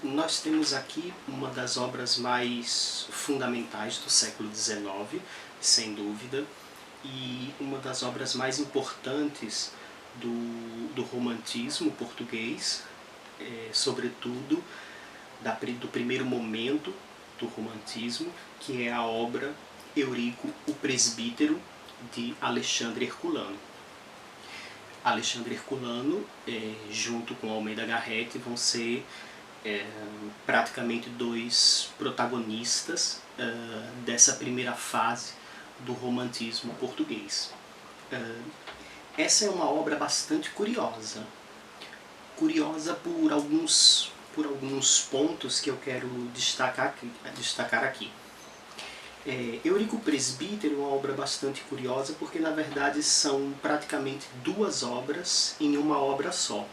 Nós temos aqui uma das obras mais fundamentais do século XIX, sem dúvida, e uma das obras mais importantes do romantismo português, sobretudo do primeiro momento do romantismo, que é a obra Eurico o Presbítero, de Alexandre Herculano. Alexandre Herculano, junto com Almeida Garrett, vão ser praticamente dois protagonistas dessa primeira fase do romantismo português. Essa é uma obra bastante curiosa. Curiosa por alguns pontos que eu quero destacar aqui. Eurico Presbítero é uma obra bastante curiosa porque, na verdade, são praticamente duas obras em uma obra só.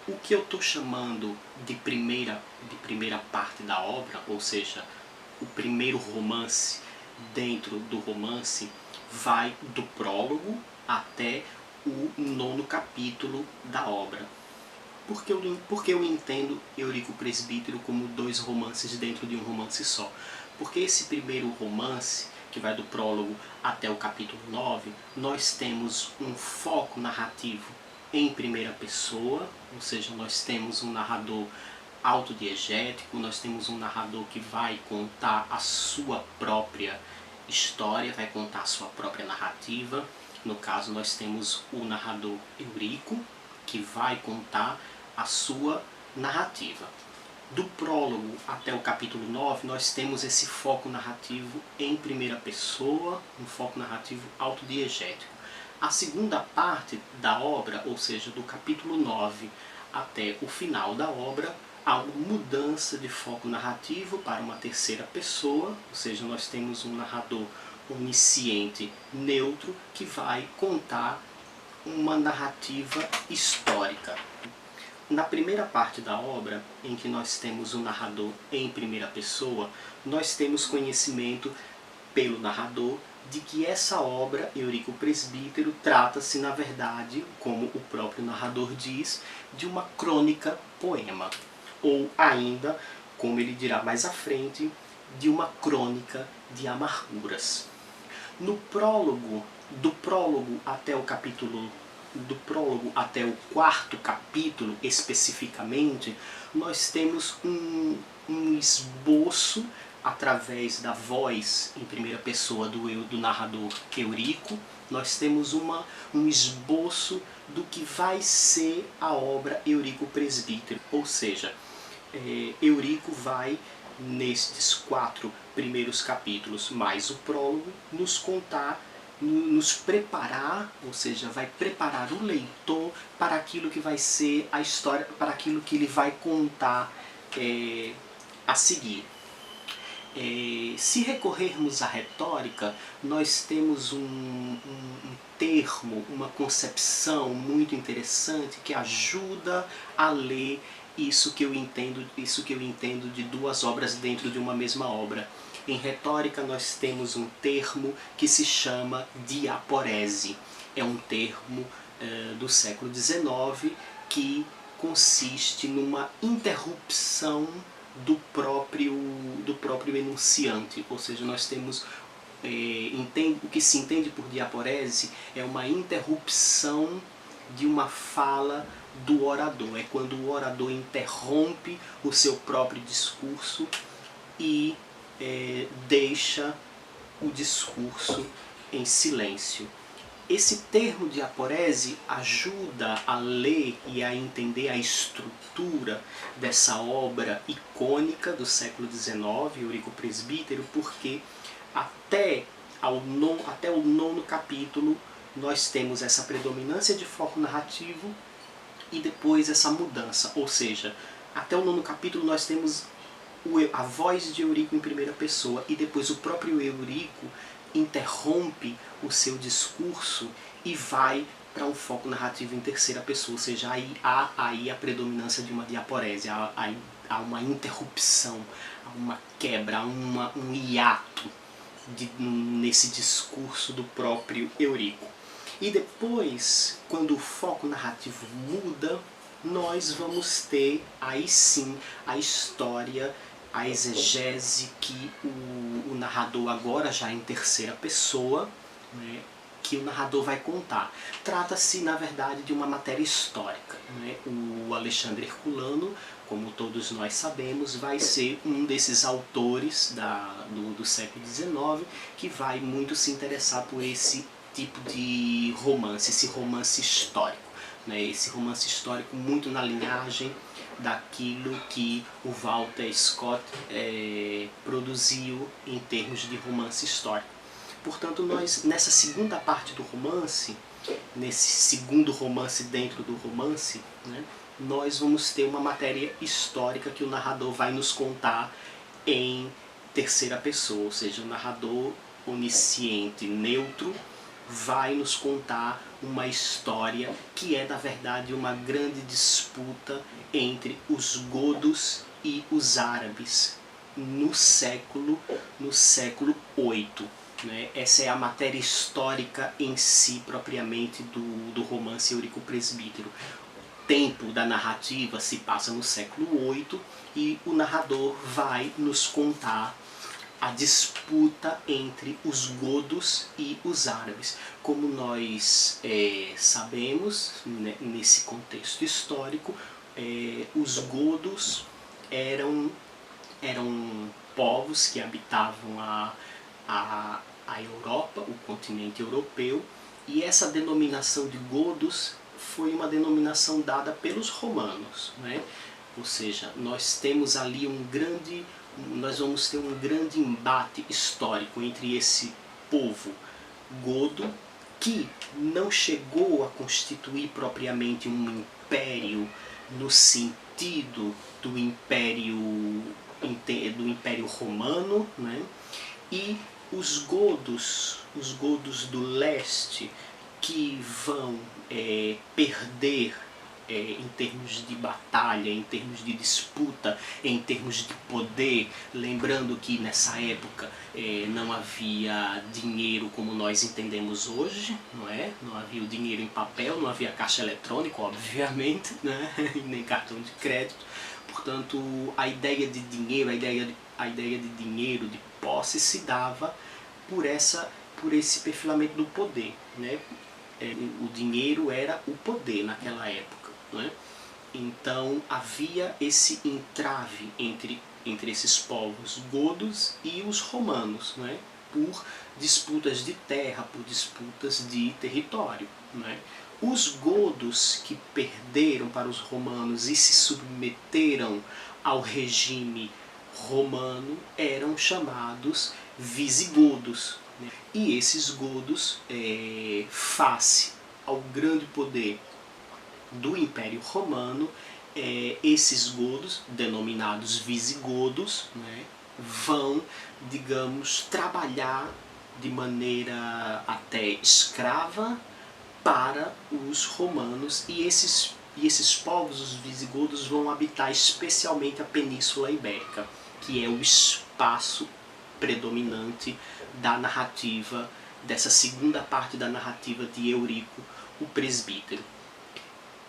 O que eu estou chamando de primeira parte da obra, ou seja, o primeiro romance dentro do romance, vai do prólogo até o 9º capítulo da obra. Por que eu entendo Eurico Presbítero como dois romances dentro de um romance só? Porque esse primeiro romance, que vai do prólogo até o capítulo 9, nós temos um foco narrativo em primeira pessoa, ou seja, nós temos um narrador autodiegético, nós temos um narrador que vai contar a sua própria história, vai contar a sua própria narrativa. No caso, nós temos o narrador Eurico, que vai contar a sua narrativa. Do prólogo até o capítulo 9, nós temos esse foco narrativo em primeira pessoa, um foco narrativo autodiegético. A segunda parte da obra, ou seja, do capítulo 9 até o final da obra, há uma mudança de foco narrativo para uma terceira pessoa, ou seja, nós temos um narrador onisciente neutro que vai contar uma narrativa histórica. Na primeira parte da obra, em que nós temos o narrador em primeira pessoa, nós temos conhecimento pelo narrador de que essa obra, Eurico Presbítero, trata-se, na verdade, como o próprio narrador diz, de uma crônica-poema, ou ainda, como ele dirá mais à frente, de uma crônica de amarguras. No prólogo, do prólogo até o 4º capítulo, especificamente, nós temos um esboço através da voz em primeira pessoa do narrador Eurico. Nós temos um esboço do que vai ser a obra Eurico Presbítero, ou seja, Eurico vai, nestes 4 primeiros capítulos, mais o prólogo, nos contar, nos preparar, ou seja, vai preparar o leitor para aquilo que vai ser a história, para aquilo que ele vai contar a seguir. Se recorrermos à retórica, nós temos um termo, uma concepção muito interessante que ajuda a ler isso que eu entendo de duas obras dentro de uma mesma obra. Em retórica nós temos um termo que se chama diaporese. É um termo do século XIX que consiste numa interrupção do próprio enunciante, ou seja, nós temos o que se entende por diaporese é uma interrupção de uma fala do orador. É quando o orador interrompe o seu próprio discurso e deixa o discurso em silêncio. Esse termo diaporese ajuda a ler e a entender a estrutura dessa obra icônica do século XIX, Eurico Presbítero, porque até o 9º capítulo nós temos essa predominância de foco narrativo e depois essa mudança, ou seja, até o 9º capítulo nós temos a voz de Eurico em primeira pessoa e depois o próprio Eurico interrompe o seu discurso e vai para um foco narrativo em terceira pessoa, ou seja, há a predominância de uma diaporese, há uma interrupção, há uma quebra, há um hiato nesse discurso do próprio Eurico. E depois, quando o foco narrativo muda, nós vamos ter aí sim a história, a exegese que o narrador agora já em terceira pessoa, né, que o narrador vai contar. Trata-se, na verdade, de uma matéria histórica. Né? O Alexandre Herculano, como todos nós sabemos, vai ser um desses autores do século XIX que vai muito se interessar por esse tipo de romance, esse romance histórico. Né? Esse romance histórico muito na linhagem daquilo que o Walter Scott produziu em termos de romance histórico. Portanto, nós, nessa segunda parte do romance, nesse segundo romance dentro do romance, né, nós vamos ter uma matéria histórica que o narrador vai nos contar em terceira pessoa, ou seja, o narrador onisciente, neutro, vai nos contar uma história que é, na verdade, uma grande disputa entre os godos e os árabes no século VIII. Né? Essa é a matéria histórica em si, propriamente, do romance Eurico Presbítero. O tempo da narrativa se passa no século VIII e o narrador vai nos contar a disputa entre os godos e os árabes. Como nós sabemos, né, nesse contexto histórico, os godos eram povos que habitavam a Europa, o continente europeu, e essa denominação de godos foi uma denominação dada pelos romanos, né? Ou seja, nós temos ali nós vamos ter um grande embate histórico entre esse povo godo, que não chegou a constituir propriamente um império no sentido do Império Romano, né? E os godos do leste, que vão perder em termos de batalha, em termos de disputa, em termos de poder, lembrando que nessa época não havia dinheiro como nós entendemos hoje, não é? Não havia o dinheiro em papel, não havia caixa eletrônica, obviamente, né? Nem cartão de crédito. Portanto, a ideia de dinheiro, a ideia de dinheiro, de posse, se dava por esse perfilamento do poder, né? O dinheiro era o poder naquela época, né? Então havia esse entrave entre esses povos godos e os romanos, né? Por disputas de terra, por disputas de território, né? Os godos que perderam para os romanos e se submeteram ao regime romano eram chamados visigodos. Né? E esses godos, face ao grande poder do Império Romano, esses godos, denominados visigodos, né, vão, digamos, trabalhar de maneira até escrava para os romanos, e esses povos, os visigodos, vão habitar especialmente a Península Ibérica, que é o espaço predominante da narrativa, dessa segunda parte da narrativa de Eurico, o Presbítero.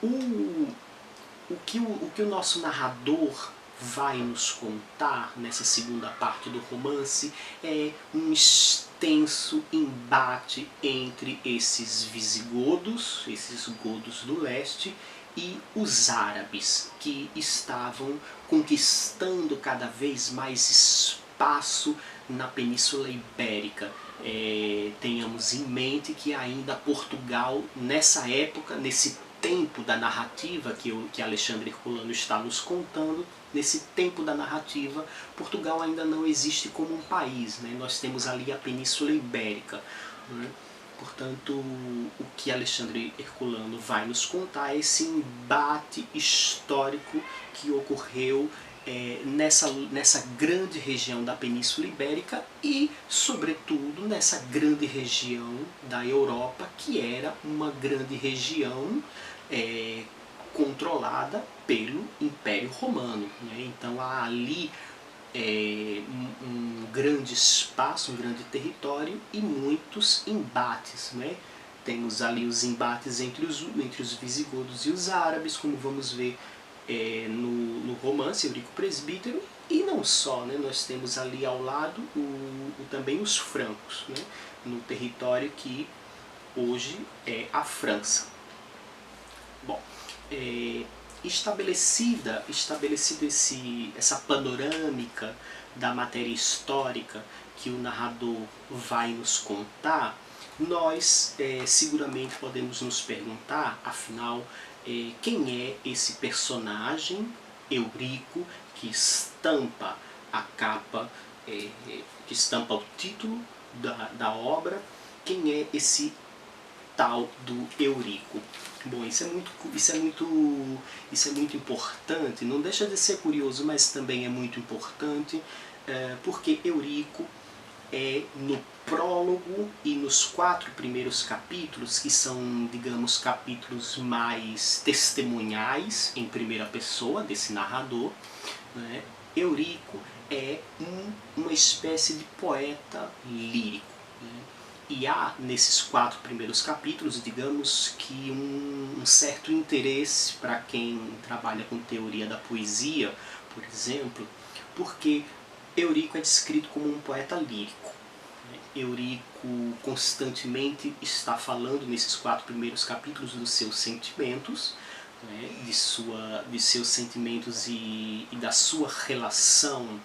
O que o nosso narrador vai nos contar nessa segunda parte do romance é um extenso embate entre esses visigodos, esses godos do leste, e os árabes, que estavam conquistando cada vez mais espaço na Península Ibérica. Tenhamos em mente que ainda Portugal, nessa época, nesse tempo da narrativa que Alexandre Herculano está nos contando, nesse tempo da narrativa, Portugal ainda não existe como um país, né? Nós temos ali a Península Ibérica, né? Portanto, o que Alexandre Herculano vai nos contar é esse embate histórico que ocorreu nessa grande região da Península Ibérica e, sobretudo, nessa grande região da Europa, que era uma grande região controlada pelo Império Romano. Né? Então há ali um grande espaço, um grande território e muitos embates, né? temos ali os embates entre os visigodos e os árabes, como vamos ver no romance Eurico Presbítero, e não só, né? Nós temos ali ao lado também os francos, né? No território que hoje é a França. Bom, estabelecida essa panorâmica da matéria histórica que o narrador vai nos contar, nós seguramente podemos nos perguntar, afinal, quem é esse personagem, Eurico, que estampa a capa, que estampa o título da obra, quem é esse tal do Eurico? Bom, isso é muito importante, não deixa de ser curioso, mas também é muito importante, porque Eurico no prólogo e nos 4 primeiros capítulos, que são, digamos, capítulos mais testemunhais em primeira pessoa desse narrador, né? Eurico é uma espécie de poeta lírico, né? E há nesses 4 primeiros capítulos, digamos que um certo interesse para quem trabalha com teoria da poesia, por exemplo, porque Eurico é descrito como um poeta lírico. Eurico constantemente está falando nesses 4 primeiros capítulos dos seus sentimentos, né, de seus sentimentos e da sua relação,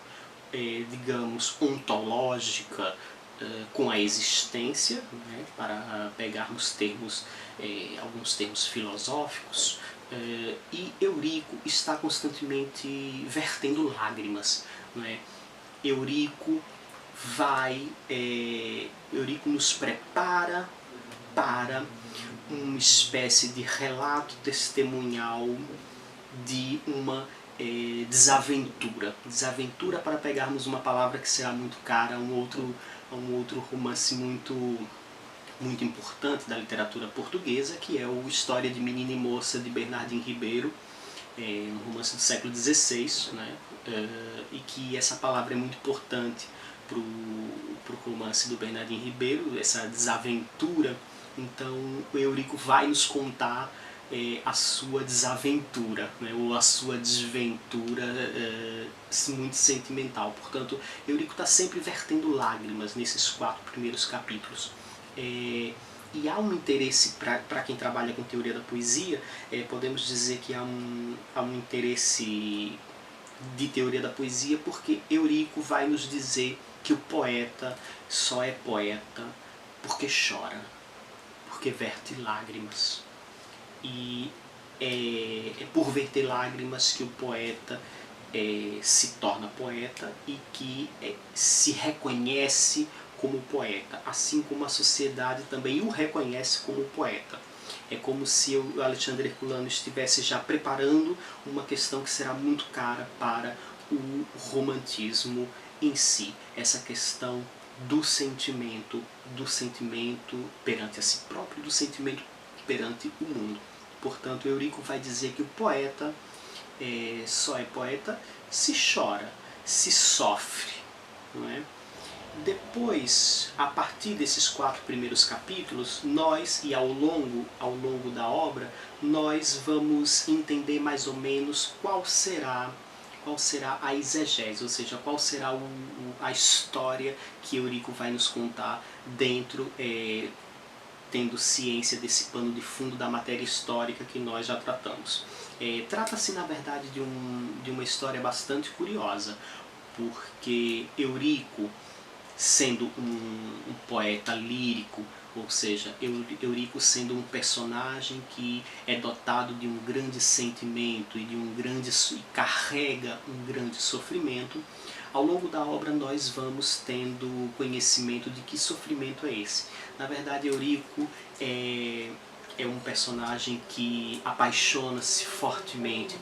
digamos, ontológica com a existência, né, para pegarmos alguns termos filosóficos, e Eurico está constantemente vertendo lágrimas, né? Eurico nos prepara para uma espécie de relato testemunhal de uma desaventura, para pegarmos uma palavra que será muito cara a um outro romance muito importante da literatura portuguesa, que é o História de Menina e Moça, de Bernardino Ribeiro, um romance do século XVI, né? E que essa palavra é muito importante para o romance do Bernardino Ribeiro, essa desaventura. Então o Eurico vai nos contar a sua desaventura, né, ou a sua desventura muito sentimental. Portanto, Eurico está sempre vertendo lágrimas nesses 4 primeiros capítulos. E há um interesse, para quem trabalha com teoria da poesia, podemos dizer que há um interesse de teoria da poesia, porque Eurico vai nos dizer que o poeta só é poeta porque chora, porque verte lágrimas. E é por verter lágrimas que o poeta se torna poeta e que se reconhece como poeta, assim como a sociedade também o reconhece como poeta. É como se o Alexandre Herculano estivesse já preparando uma questão que será muito cara para o romantismo em si, essa questão do sentimento perante a si próprio, do sentimento perante o mundo. Portanto, Eurico vai dizer que o poeta só é poeta se chora, se sofre, não é? Depois, a partir desses 4 primeiros capítulos, nós, e ao longo da obra, nós vamos entender mais ou menos qual será a exegese, ou seja, qual será a história que Eurico vai nos contar dentro, tendo ciência desse pano de fundo da matéria histórica que nós já tratamos. Trata-se, na verdade, de uma história bastante curiosa, porque Eurico, sendo um poeta lírico, ou seja, Eurico sendo um personagem que é dotado de um grande sentimento e carrega um grande sofrimento, ao longo da obra nós vamos tendo conhecimento de que sofrimento é esse. Na verdade, Eurico é um personagem que apaixona-se fortemente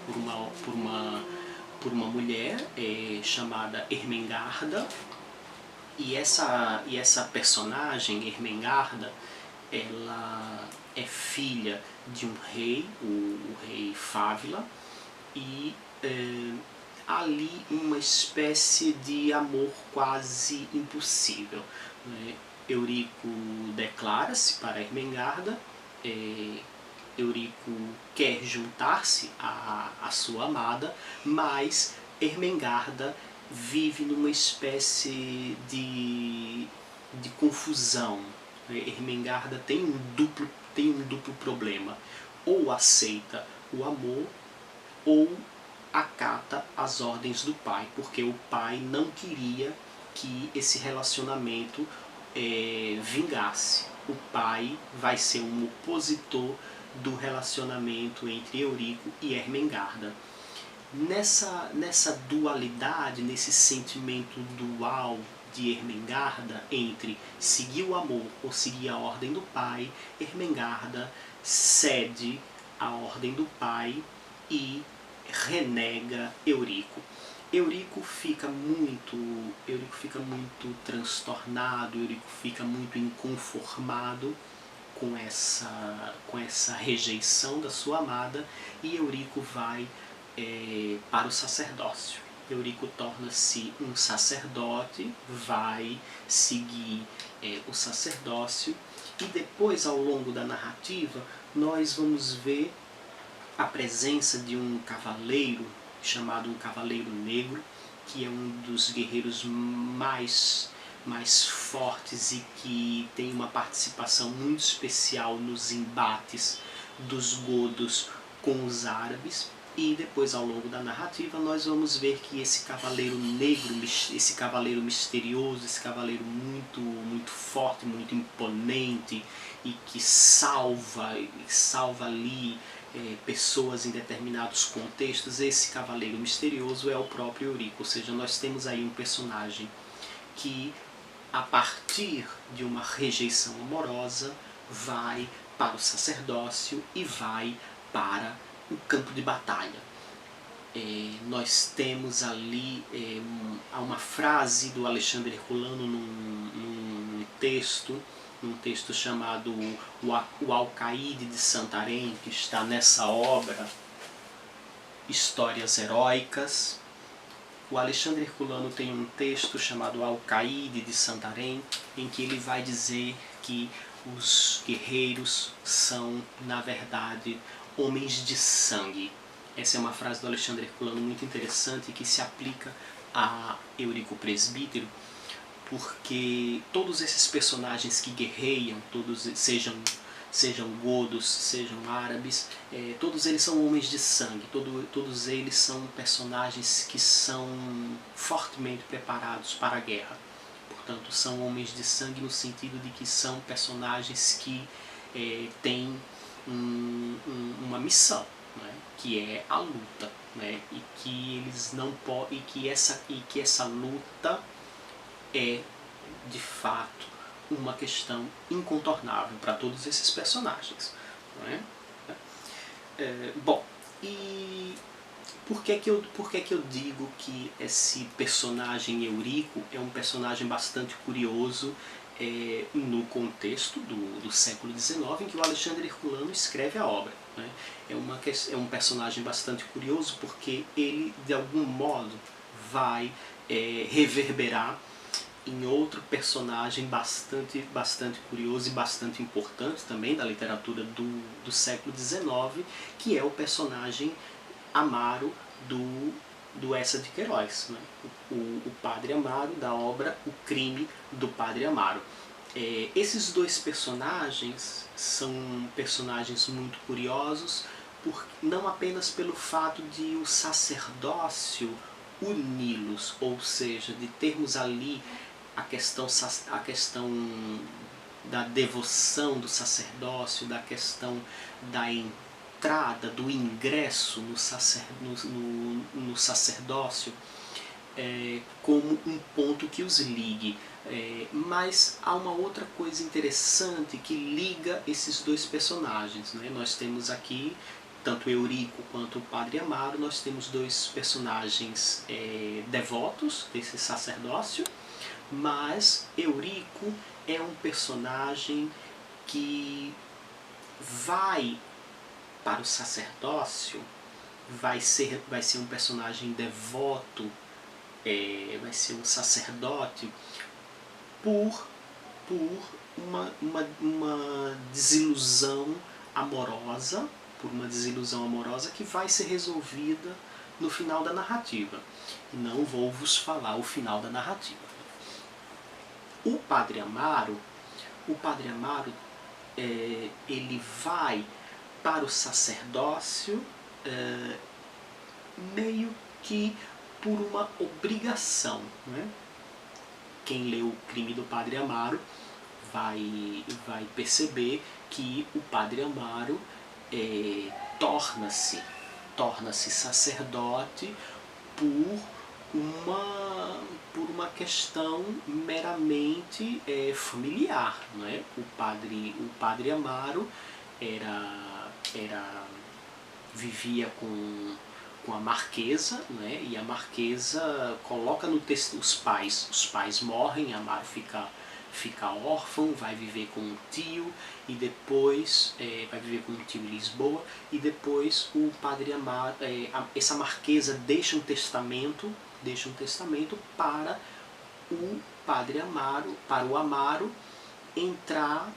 por uma mulher chamada Ermengarda. E essa personagem, Ermengarda, ela é filha de um rei, o rei Fávila, e ali uma espécie de amor quase impossível, né? Eurico declara-se para Ermengarda, Eurico quer juntar-se à sua amada, mas Ermengarda vive numa espécie de confusão. Ermengarda tem um duplo problema. Ou aceita o amor, ou acata as ordens do pai, porque o pai não queria que esse relacionamento vingasse. O pai vai ser um opositor do relacionamento entre Eurico e Ermengarda. Nessa dualidade, nesse sentimento dual de Ermengarda entre seguir o amor ou seguir a ordem do pai, Ermengarda cede a ordem do pai e renega Eurico. Eurico fica muito transtornado, Eurico fica muito inconformado com essa rejeição da sua amada, e Eurico vai para o sacerdócio. Eurico torna-se um sacerdote, vai seguir o sacerdócio, e depois, ao longo da narrativa, nós vamos ver a presença de um cavaleiro chamado um Cavaleiro Negro, que é um dos guerreiros mais fortes e que tem uma participação muito especial nos embates dos godos com os árabes. E depois, ao longo da narrativa, nós vamos ver que esse cavaleiro negro, esse cavaleiro misterioso, esse cavaleiro muito forte, muito imponente, e que salva ali pessoas em determinados contextos, esse cavaleiro misterioso é o próprio Eurico. Ou seja, nós temos aí um personagem que, a partir de uma rejeição amorosa, vai para o sacerdócio e vai para o campo de batalha. Nós temos ali uma frase do Alexandre Herculano num texto chamado O Alcaide de Santarém, que está nessa obra Histórias Heróicas. O Alexandre Herculano tem um texto chamado Alcaide de Santarém, em que ele vai dizer que os guerreiros são, na verdade, homens de sangue. Essa é uma frase do Alexandre Herculano muito interessante, que se aplica a Eurico Presbítero, porque todos esses personagens que guerreiam, todos sejam godos, sejam árabes, todos eles são homens de sangue, todos eles são personagens que são fortemente preparados para a guerra. Portanto, são homens de sangue no sentido de que são personagens que têm uma missão, né, que é a luta, né, e que eles não podem, e que essa luta é de fato uma questão incontornável para todos esses personagens, não é? Bom, e por que eu digo que esse personagem Eurico é um personagem bastante curioso no contexto do século XIX, em que o Alexandre Herculano escreve a obra, né? É um personagem bastante curioso porque ele, de algum modo, vai reverberar em outro personagem bastante curioso e bastante importante também da literatura do século XIX, que é o personagem Amaro do Eça de Queiroz, né? O Padre Amaro, da obra O Crime do Padre Amaro. Esses dois personagens são personagens muito curiosos, não apenas pelo fato de o sacerdócio uni-los, ou seja, de termos ali a questão da devoção do sacerdócio, da questão da entrada, do ingresso no sacerdócio, como um ponto que os ligue. Mas há uma outra coisa interessante que liga esses dois personagens, né? Nós temos aqui, tanto Eurico quanto o Padre Amaro, nós temos dois personagens devotos desse sacerdócio, mas Eurico é um personagem que vai para o sacerdócio, vai ser um personagem devoto, vai ser um sacerdote por por uma desilusão amorosa, que vai ser resolvida no final da narrativa. Não vou vos falar o final da narrativa. O Padre Amaro, ele vai para o sacerdócio meio que por uma obrigação, né? Quem leu O Crime do Padre Amaro vai perceber que o Padre Amaro torna-se sacerdote por uma questão meramente familiar, não é? O padre Amaro vivia com a marquesa, né? E a marquesa coloca no texto os pais morrem, Amaro fica órfão, vai viver com um tio e depois vai viver com um tio em Lisboa, e depois o Padre Amaro, essa marquesa deixa um testamento para o Padre Amaro, para o Amaro entrar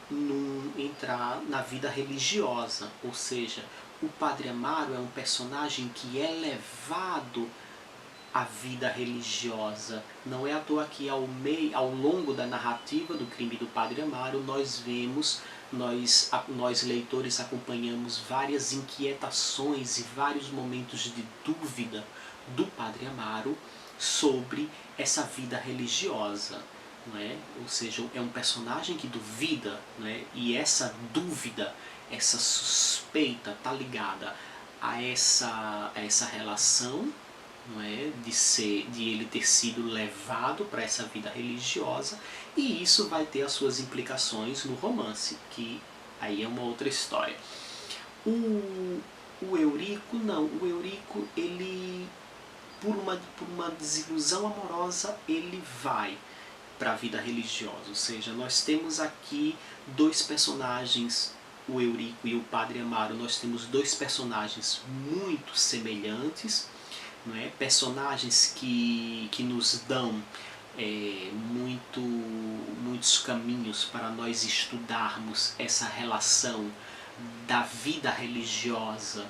na vida religiosa. Ou seja, o Padre Amaro é um personagem que é levado à vida religiosa. Não é à toa que ao longo da narrativa do Crime do Padre Amaro nós leitores acompanhamos várias inquietações e vários momentos de dúvida do Padre Amaro sobre essa vida religiosa. Não é? Ou seja, é um personagem que duvida, não é? E essa dúvida, essa suspeita está ligada a essa relação, não é? de ele ter sido levado para essa vida religiosa, e isso vai ter as suas implicações no romance, que aí é uma outra história. O Eurico não, o Eurico, ele por uma desilusão amorosa, ele vai para a vida religiosa. Ou seja, nós temos aqui dois personagens, o Eurico e o Padre Amaro, nós temos dois personagens muito semelhantes, não é? Personagens que nos dão muitos caminhos para nós estudarmos essa relação da vida religiosa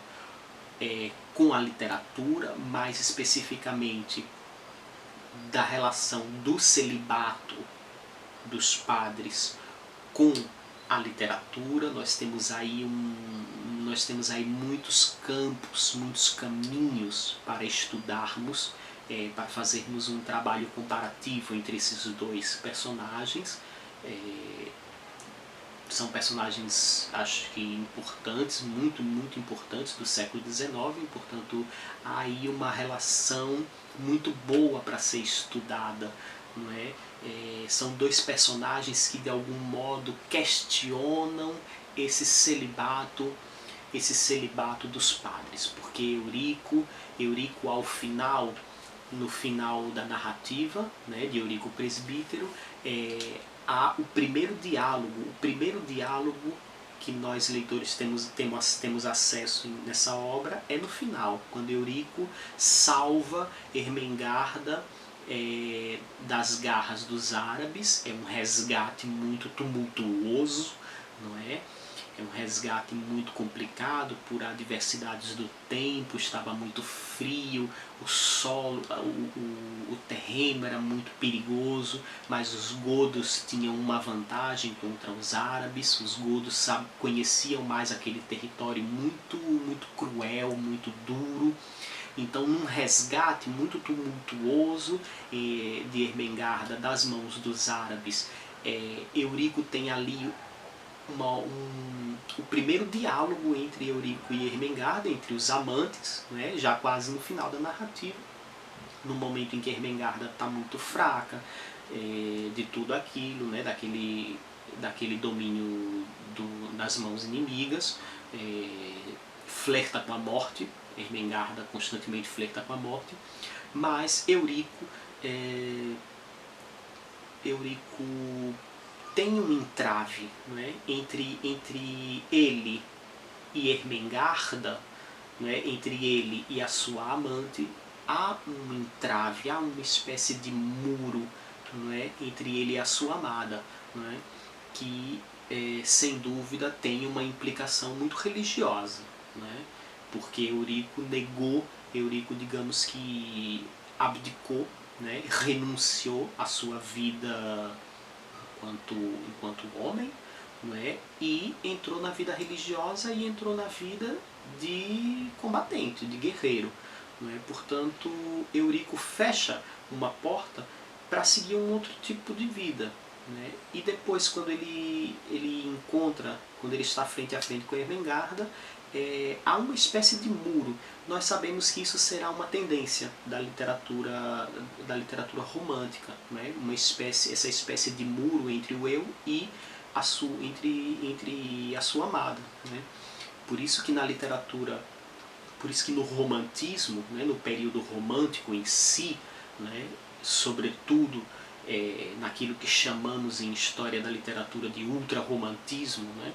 com a literatura, mais especificamente da relação do celibato dos padres com a literatura. Nós temos aí muitos campos, muitos caminhos para estudarmos, para fazermos um trabalho comparativo entre esses dois personagens. São personagens, acho que importantes, muito importantes do século XIX, portanto há aí uma relação muito boa para ser estudada, não é? São dois personagens que de algum modo questionam esse celibato dos padres, porque Eurico ao final, no final da narrativa, né, de Eurico Presbítero, há o primeiro diálogo que nós leitores temos acesso nessa obra é no final, quando Eurico salva Ermengarda das garras dos árabes. É um resgate muito tumultuoso, não é? É um resgate muito complicado por adversidades do tempo, estava muito frio, o solo, o terreno era muito perigoso, mas os godos tinham uma vantagem contra os árabes. Os godos conheciam mais aquele território muito cruel, muito duro. Então, num resgate muito tumultuoso de Ermengarda das mãos dos árabes, Eurico tem ali o primeiro diálogo entre Eurico e Ermengarda, entre os amantes, né, já quase no final da narrativa, no momento em que Ermengarda está muito fraca de tudo aquilo, né, daquele domínio das mãos inimigas, flerta com a morte. Ermengarda constantemente flerta com a morte, mas Eurico tem um entrave, não é? entre ele e Ermengarda, não é? Entre ele e a sua amante, há um entrave, há uma espécie de muro, não é? Entre ele e a sua amada. né, que sem dúvida tem uma implicação muito religiosa, né, porque Eurico, digamos que abdicou, né, renunciou à sua vida enquanto homem, não é? E entrou na vida religiosa e entrou na vida de combatente, de guerreiro. Não é? Portanto, Eurico fecha uma porta para seguir um outro tipo de vida. Né? E depois, quando ele encontra, quando ele está frente a frente com Ermengarda, há uma espécie de muro. Nós sabemos que isso será uma tendência da literatura romântica, né? Essa espécie de muro entre o eu e entre a sua amada. Né? Por isso que na literatura, por isso que no romantismo, né, no período romântico em si, né, sobretudo naquilo que chamamos em história da literatura de ultrarromantismo, né,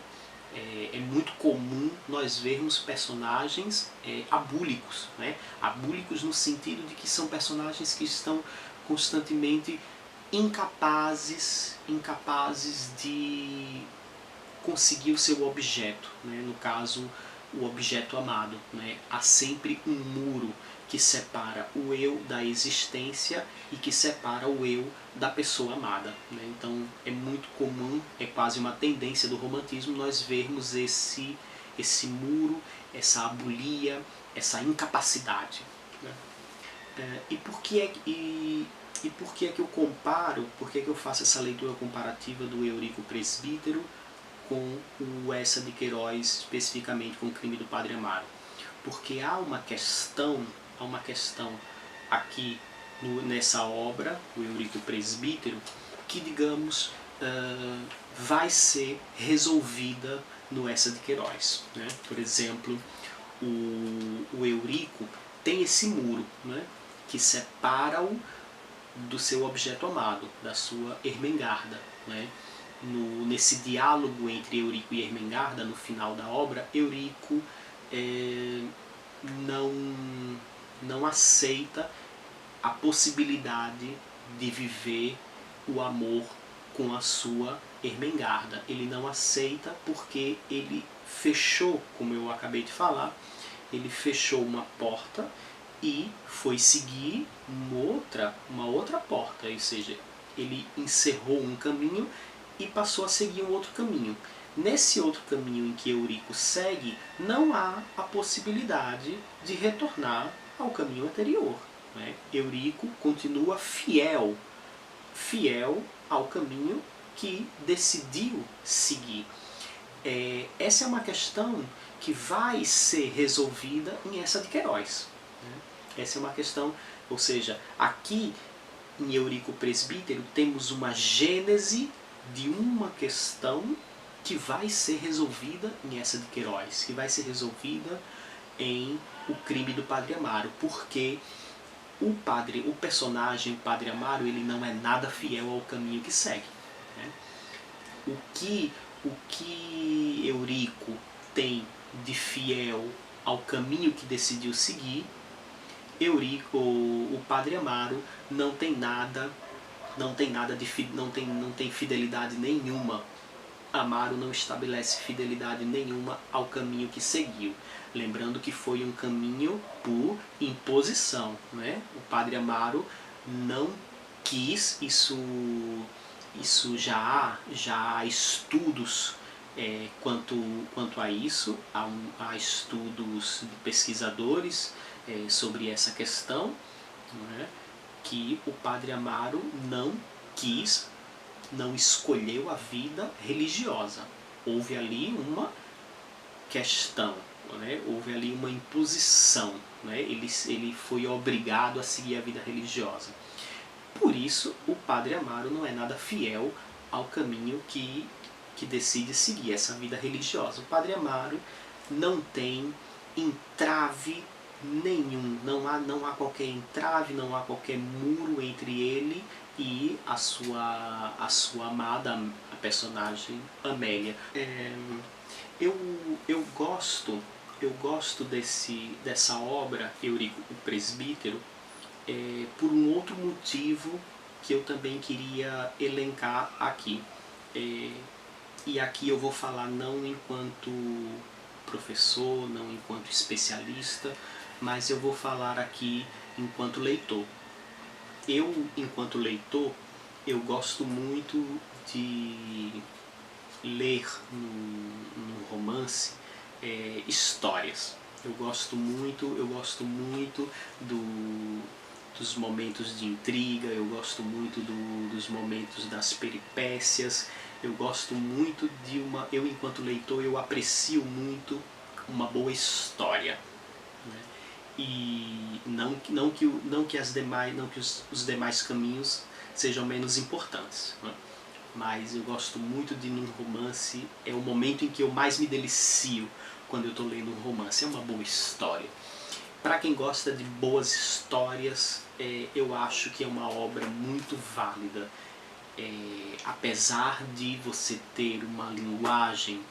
é muito comum nós vermos personagens abúlicos, né? Abúlicos no sentido de que são personagens que estão constantemente incapazes de conseguir o seu objeto, né? No caso, o objeto amado. Né? Há sempre um muro que separa o eu da existência e que separa o eu da pessoa amada. Né? Então é muito comum, é quase uma tendência do romantismo nós vermos esse muro, essa abulia, essa incapacidade. Né? E por que é que eu comparo, por que é que eu faço essa leitura comparativa do Eurico Presbítero com o Essa de Queiroz, especificamente com o Crime do Padre Amaro? Porque há uma questão aqui nessa obra, o Eurico Presbítero, que, digamos, vai ser resolvida no Essa de Queiroz. Né? Por exemplo, o Eurico tem esse muro, né, que separa-o do seu objeto amado, da sua Ermengarda. Né? Nesse diálogo entre Eurico e Ermengarda, no final da obra, Eurico não aceita a possibilidade de viver o amor com a sua Ermengarda. Ele não aceita porque ele fechou, como eu acabei de falar, ele fechou uma porta e foi seguir uma outra porta, ou seja, ele encerrou um caminho e passou a seguir um outro caminho. Nesse outro caminho em que Eurico segue, não há a possibilidade de retornar ao caminho anterior. Né? Eurico continua fiel ao caminho que decidiu seguir. Essa é uma questão que vai ser resolvida em Essa de Queiroz. Né? Essa é uma questão, ou seja, aqui em Eurico Presbítero temos uma gênese de uma questão que vai ser resolvida em Essa de Queiroz, que vai ser resolvida em O Crime do Padre Amaro, porque o personagem Padre Amaro, ele não é nada fiel ao caminho que segue. Né? O que Eurico tem de fiel ao caminho que decidiu seguir, o Padre Amaro não tem fidelidade nenhuma. Amaro não estabelece fidelidade nenhuma ao caminho que seguiu. Lembrando que foi um caminho por imposição. Né? O Padre Amaro não quis, isso já há estudos quanto a isso, há estudos de pesquisadores sobre essa questão, né? Que o Padre Amaro não escolheu a vida religiosa. Houve ali uma questão, né? Houve ali uma imposição. Né? Ele foi obrigado a seguir a vida religiosa. Por isso, o Padre Amaro não é nada fiel ao caminho que decide seguir, essa vida religiosa. O Padre Amaro não tem entrave nenhum, não há qualquer entrave, não há qualquer muro entre ele e a sua amada, a personagem Amélia. Eu gosto dessa obra, Eurico o Presbítero, por um outro motivo que eu também queria elencar aqui. E aqui eu vou falar não enquanto professor, não enquanto especialista, mas eu vou falar aqui enquanto leitor. Eu, enquanto leitor, eu gosto muito de ler no romance histórias. Eu gosto muito dos momentos de intriga, eu gosto muito dos momentos das peripécias, eu gosto muito eu enquanto leitor, eu aprecio muito uma boa história, né? E não que os demais caminhos sejam menos importantes, né? Mas eu gosto muito de num romance, é o momento em que eu mais me delicio quando eu estou lendo um romance, é uma boa história. Para quem gosta de boas histórias, eu acho que é uma obra muito válida. Apesar de você ter uma linguagem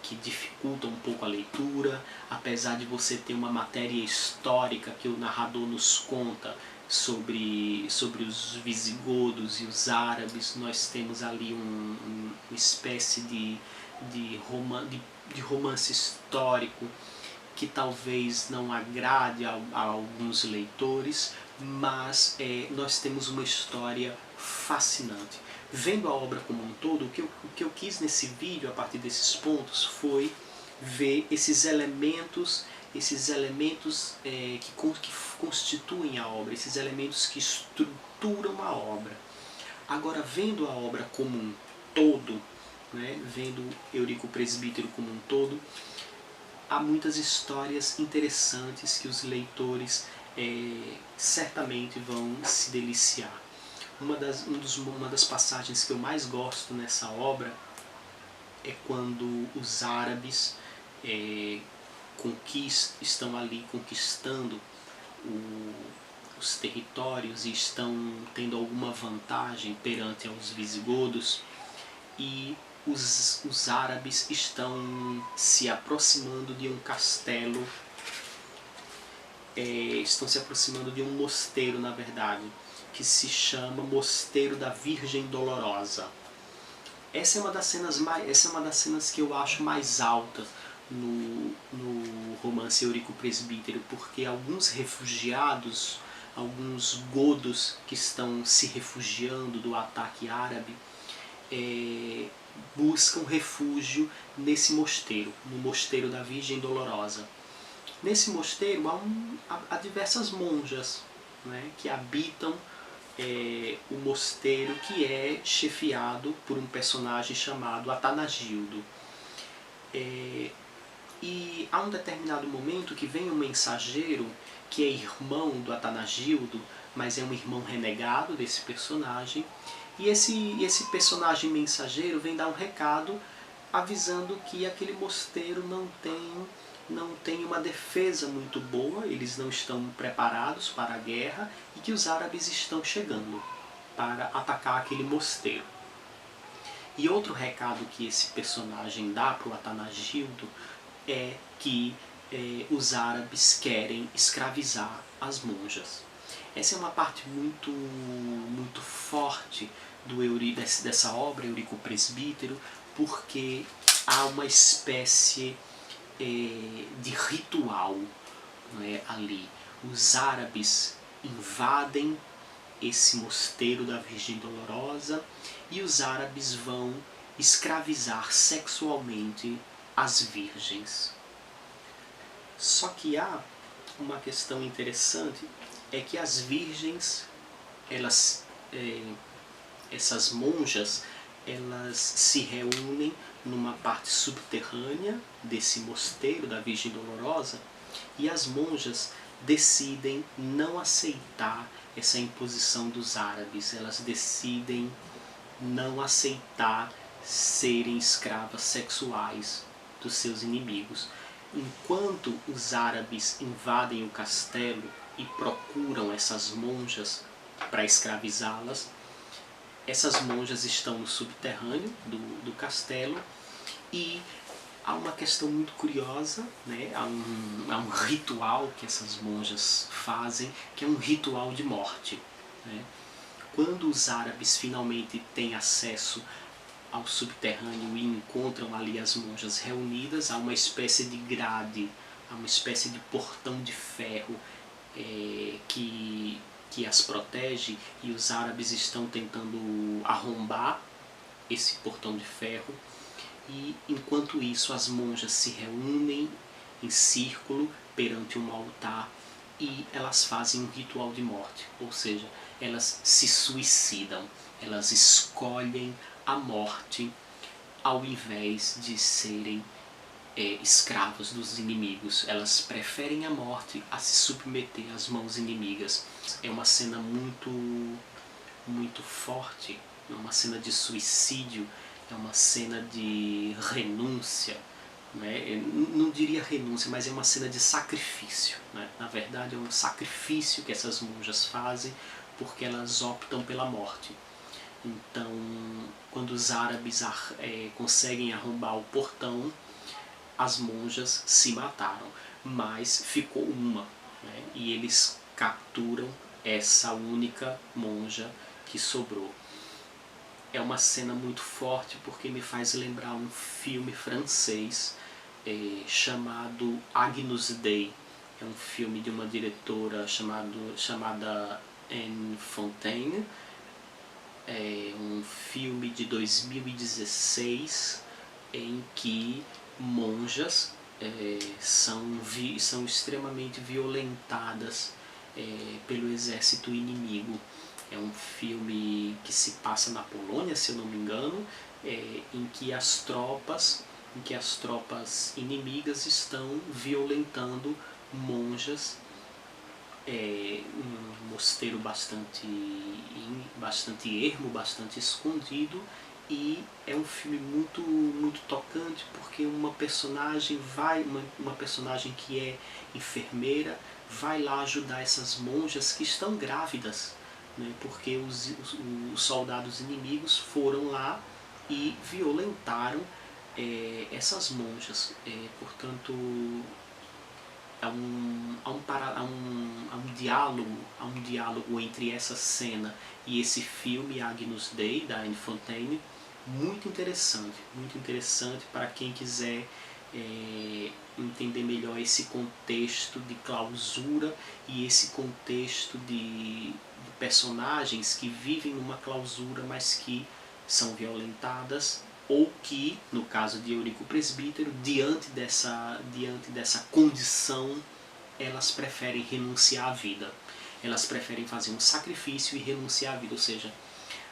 que dificulta um pouco a leitura, apesar de você ter uma matéria histórica que o narrador nos conta sobre os visigodos e os árabes, nós temos ali uma espécie de romance histórico que talvez não agrade a alguns leitores, mas nós temos uma história fascinante. Vendo a obra como um todo, o que eu quis nesse vídeo, a partir desses pontos, foi ver esses elementos que constituem a obra, esses elementos que estruturam a obra. Agora, vendo a obra como um todo, né, vendo Eurico Presbítero como um todo, há muitas histórias interessantes que os leitores certamente vão se deliciar. Uma das passagens que eu mais gosto nessa obra é quando os árabes estão ali conquistando os territórios e estão tendo alguma vantagem perante aos visigodos, e os árabes estão se aproximando de um castelo, estão se aproximando de um mosteiro, na verdade, que se chama Mosteiro da Virgem Dolorosa. Essa é uma das cenas que eu acho mais alta no romance Eurico Presbítero, porque alguns refugiados, alguns godos que estão se refugiando do ataque árabe, buscam refúgio nesse mosteiro, no Mosteiro da Virgem Dolorosa. Nesse mosteiro há diversas monjas, né, que habitam o mosteiro, que é chefiado por um personagem chamado Atanagildo. E há um determinado momento que vem um mensageiro que é irmão do Atanagildo, mas é um irmão renegado desse personagem, e esse personagem mensageiro vem dar um recado avisando que aquele mosteiro não tem uma defesa muito boa, eles não estão preparados para a guerra e que os árabes estão chegando para atacar aquele mosteiro. E outro recado que esse personagem dá para o Atanagildo é que os árabes querem escravizar as monjas. Essa é uma parte muito, muito forte dessa obra, Eurico Presbítero, porque há uma espécie de ritual, não é, ali. Os árabes invadem esse mosteiro da Virgem Dolorosa e os árabes vão escravizar sexualmente as virgens. Só que há uma questão interessante, é que as virgens, essas monjas, elas se reúnem numa parte subterrânea desse mosteiro da Virgem Dolorosa, e as monjas decidem não aceitar essa imposição dos árabes, elas decidem não aceitar serem escravas sexuais dos seus inimigos. Enquanto os árabes invadem o castelo e procuram essas monjas para escravizá-las, essas monjas estão no subterrâneo do castelo, e há uma questão muito curiosa, né? Há um ritual que essas monjas fazem, que é um ritual de morte, né? Quando os árabes finalmente têm acesso ao subterrâneo e encontram ali as monjas reunidas. Há uma espécie de grade, há uma espécie de portão de ferro que as protege, e os árabes estão tentando arrombar esse portão de ferro. E enquanto isso, as monjas se reúnem em círculo perante um altar e elas fazem um ritual de morte, ou seja, elas se suicidam, elas escolhem a morte ao invés de serem escravos dos inimigos. Elas preferem a morte a se submeter às mãos inimigas. É uma cena muito forte, é uma cena de suicídio, é uma cena de renúncia, né? Eu não diria renúncia, mas é uma cena de sacrifício, né? Na verdade é um sacrifício que essas monjas fazem porque elas optam pela morte. Então, quando os árabes conseguem arrombar o portão, as monjas se mataram, mas ficou uma, né? E eles capturam essa única monja que sobrou. É uma cena muito forte porque me faz lembrar um filme francês chamado Agnus Dei. É um filme de uma diretora chamada Anne Fontaine. É um filme de 2016 em que monjas são extremamente violentadas pelo exército inimigo. É um filme que se passa na Polônia, se eu não me engano, em que as tropas inimigas estão violentando monjas um mosteiro bastante ermo, bastante escondido. E é um filme muito tocante porque uma personagem que é enfermeira vai lá ajudar essas monjas que estão grávidas, né, porque os soldados inimigos foram lá e violentaram essas monjas. Portanto, há um diálogo entre essa cena e esse filme Agnus Dei, da Anne Fontaine, muito interessante para quem quiser entender melhor esse contexto de clausura e esse contexto de personagens que vivem numa clausura, mas que são violentadas, ou que, no caso de Eurico Presbítero, diante dessa condição, elas preferem renunciar à vida. Elas preferem fazer um sacrifício e renunciar à vida, ou seja,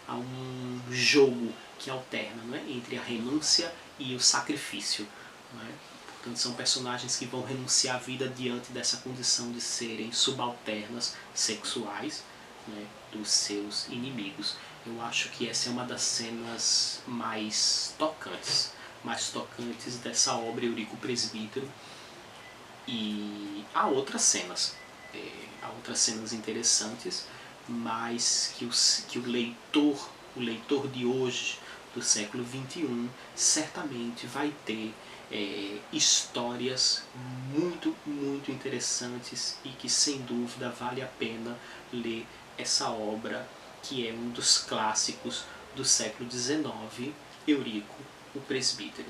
há um jogo que alterna, não é, entre a renúncia e o sacrifício. Não é? Portanto, são personagens que vão renunciar à vida diante dessa condição de serem subalternas sexuais, né, dos seus inimigos. Eu acho que essa é uma das cenas mais tocantes dessa obra Eurico Presbítero. E há outras cenas interessantes, mas que o leitor de hoje, do século XXI, certamente vai ter histórias muito interessantes e que sem dúvida vale a pena ler essa obra, que é um dos clássicos do século XIX, Eurico o Presbítero.